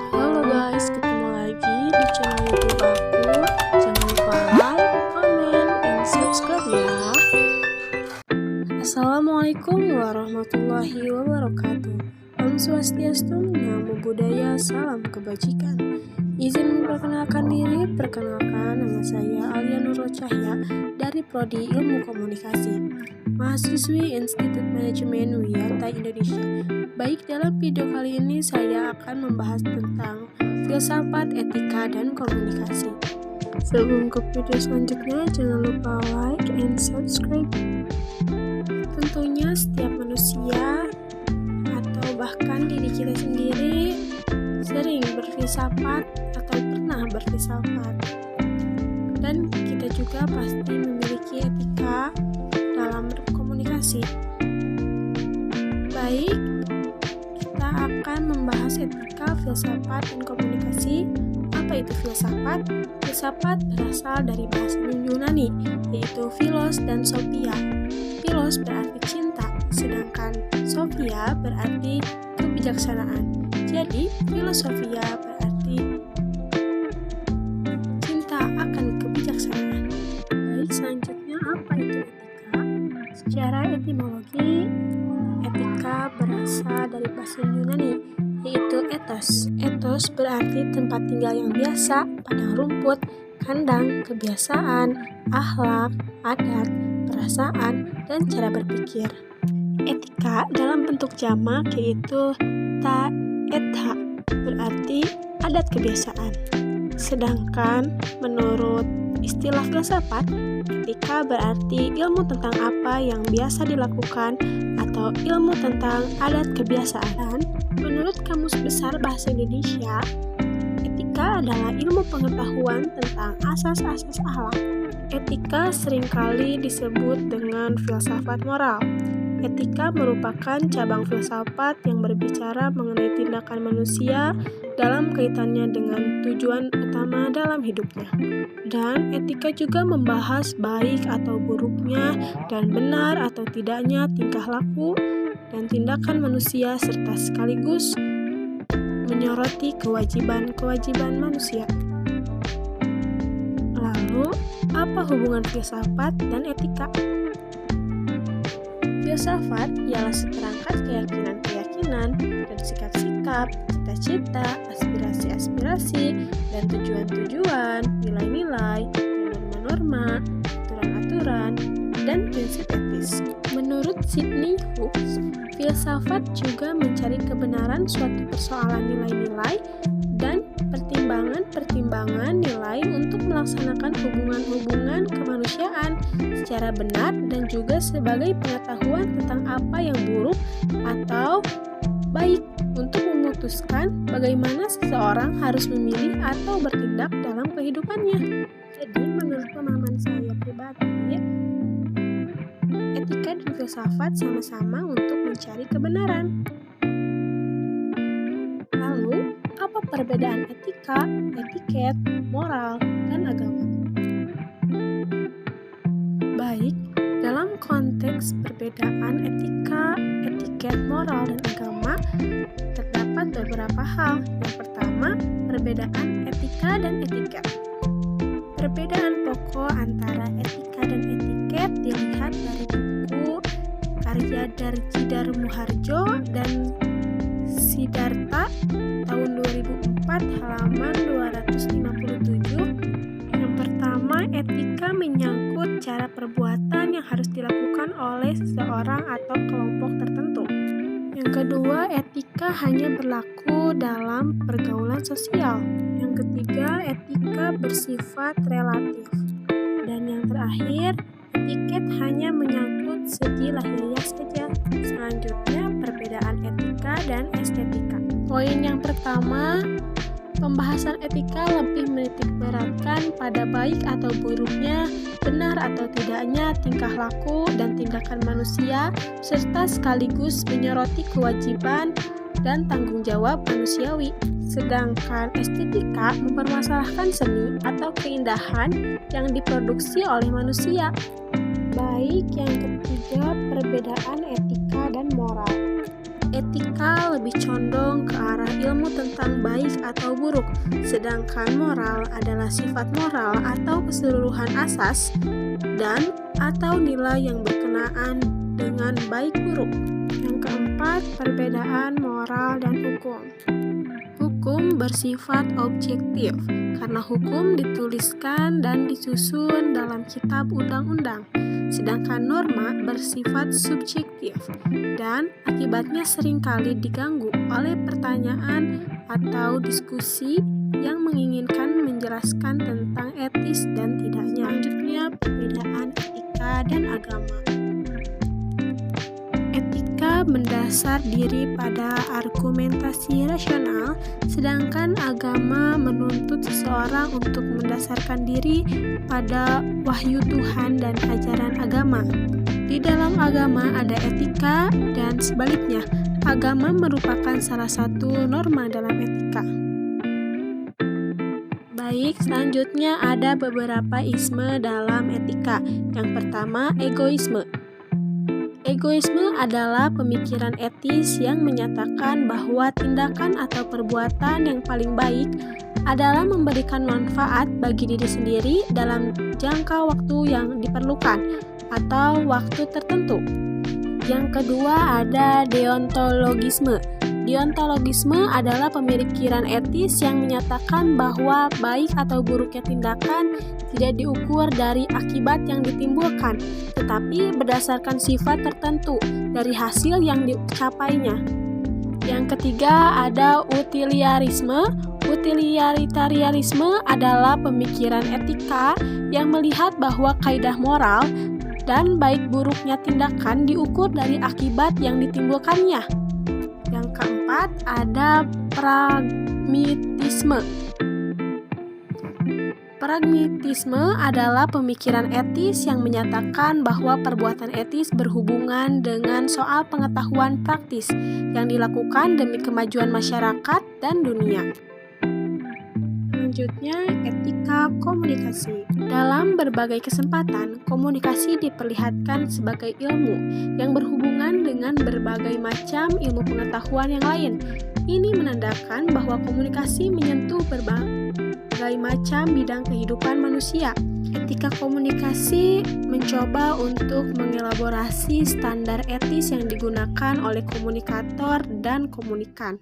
Halo guys, ketemu lagi di channel YouTube aku. Jangan lupa like, comment, and subscribe ya. Assalamualaikum warahmatullahi wabarakatuh. Om Swastiastu, Namo Buddhaya, Salam Kebajikan. Izin memperkenalkan diri, perkenalkan nama saya Alia Nurul Cahya dari Prodi Ilmu Komunikasi, mahasiswi Institut Manajemen Wiyata Indonesia. Baik, dalam video kali ini saya akan membahas tentang filsafat, etika, dan komunikasi. Sebelum ke video selanjutnya, jangan lupa like and subscribe. Tentunya setiap manusia atau bahkan diri kita sendiri sering berfilsafat atau pernah berfilsafat, dan kita juga pasti memiliki etika dalam berkomunikasi. Baik, kita akan membahas etika, filsafat, dan komunikasi. Apa itu filsafat? Filsafat berasal dari bahasa Yunani, yaitu philos dan sophia. Philos berarti cinta, sedangkan sophia berarti kebijaksanaan. Jadi, filosofia berarti cinta akan kebijaksanaan. Baik, selanjutnya apa itu etika? Secara etimologi, etika berasal dari bahasa Yunani, yaitu ethos. Ethos berarti tempat tinggal yang biasa, padang rumput, kandang, kebiasaan, akhlak, adat, perasaan, dan cara berpikir. Etika dalam bentuk jamak yaitu etha berarti adat kebiasaan. Sedangkan menurut istilah filsafat, etika berarti ilmu tentang apa yang biasa dilakukan atau ilmu tentang adat kebiasaan. Dan menurut Kamus Besar Bahasa Indonesia, etika adalah ilmu pengetahuan tentang asas-asas akhlak. Etika seringkali disebut dengan filsafat moral. Etika merupakan cabang filsafat yang berbicara mengenai tindakan manusia dalam kaitannya dengan tujuan utama dalam hidupnya. Dan etika juga membahas baik atau buruknya dan benar atau tidaknya tingkah laku dan tindakan manusia, serta sekaligus menyoroti kewajiban-kewajiban manusia. Lalu, apa hubungan filsafat dan etika? Filsafat ialah seperangkat keyakinan-keyakinan dan sikap-sikap, cita-cita, aspirasi-aspirasi, dan tujuan-tujuan, nilai-nilai, dan norma-norma, aturan-aturan, dan prinsip etis. Menurut Sidney Hooks, filsafat juga mencari kebenaran suatu persoalan nilai-nilai dan pertimbangan-pertimbangan nilai untuk melaksanakan hubungan-hubungan kemanusiaan secara benar, dan juga sebagai pengetahuan tentang apa yang buruk atau baik untuk memutuskan bagaimana seseorang harus memilih atau bertindak dalam kehidupannya. Jadi menurut pemahaman saya pribadi, etika dan filsafat sama-sama untuk mencari kebenaran. Lalu, apa perbedaan etika, etiket, moral, dan agama? Baik, dalam konteks perbedaan etika, etiket, moral, dan agama, terdapat beberapa hal. Yang pertama, perbedaan etika dan etiket. Perbedaan pokok antara etika dan etiket dilihat dari buku karya Darji Darmoharjo dan Siddhartha tahun 2004 halaman 257. Yang pertama, etika menyangkut cara perbuatan yang harus dilakukan oleh seseorang atau kelompok tertentu. Yang kedua, etika hanya berlaku dalam pergaulan sosial. Yang ketiga, etika bersifat relatif. Dan yang terakhir, etiket hanya menyangkut segi lahiriah saja. Selanjutnya, perbedaan etika dan estetika. Poin yang pertama, pembahasan etika lebih menitikberatkan pada baik atau buruknya, benar atau tidaknya tingkah laku dan tindakan manusia, serta sekaligus menyoroti kewajiban dan tanggung jawab manusiawi. Sedangkan estetika mempermasalahkan seni atau keindahan yang diproduksi oleh manusia. Baik, yang ketiga, perbedaan etika dan moral. Etika lebih condong ke arah ilmu tentang baik atau buruk, sedangkan moral adalah sifat moral atau keseluruhan asas dan atau nilai yang berkenaan dengan baik buruk. Yang keempat, perbedaan moral dan hukum. Hukum bersifat objektif karena hukum dituliskan dan disusun dalam kitab undang-undang, sedangkan norma bersifat subjektif dan akibatnya seringkali diganggu oleh pertanyaan atau diskusi yang menginginkan menjelaskan tentang etis dan tidaknya. Selanjutnya, perbedaan etika dan agama. Etika mendasar diri pada argumentasi rasional, sedangkan agama menuntut seseorang untuk mendasarkan diri pada wahyu Tuhan dan ajaran agama. Di dalam agama ada etika dan sebaliknya, agama merupakan salah satu norma dalam etika. Baik, selanjutnya ada beberapa isme dalam etika. Yang pertama, egoisme. Egoisme adalah pemikiran etis yang menyatakan bahwa tindakan atau perbuatan yang paling baik adalah memberikan manfaat bagi diri sendiri dalam jangka waktu yang diperlukan atau waktu tertentu. Yang kedua ada deontologisme. Deontologisme adalah pemikiran etis yang menyatakan bahwa baik atau buruknya tindakan tidak diukur dari akibat yang ditimbulkan, tetapi berdasarkan sifat tertentu dari hasil yang dicapainya. Yang ketiga ada utilitarisme. Utilitarianisme adalah pemikiran etika yang melihat bahwa kaidah moral dan baik buruknya tindakan diukur dari akibat yang ditimbulkannya. Yang keempat ada pragmatisme. Pragmatisme adalah pemikiran etis yang menyatakan bahwa perbuatan etis berhubungan dengan soal pengetahuan praktis yang dilakukan demi kemajuan masyarakat dan dunia. Selanjutnya, etika komunikasi. Dalam berbagai kesempatan, komunikasi diperlihatkan sebagai ilmu yang berhubungan dengan berbagai macam ilmu pengetahuan yang lain. Ini menandakan bahwa komunikasi menyentuh berbagai macam bidang kehidupan manusia. Etika komunikasi mencoba untuk mengelaborasi standar etis yang digunakan oleh komunikator dan komunikan.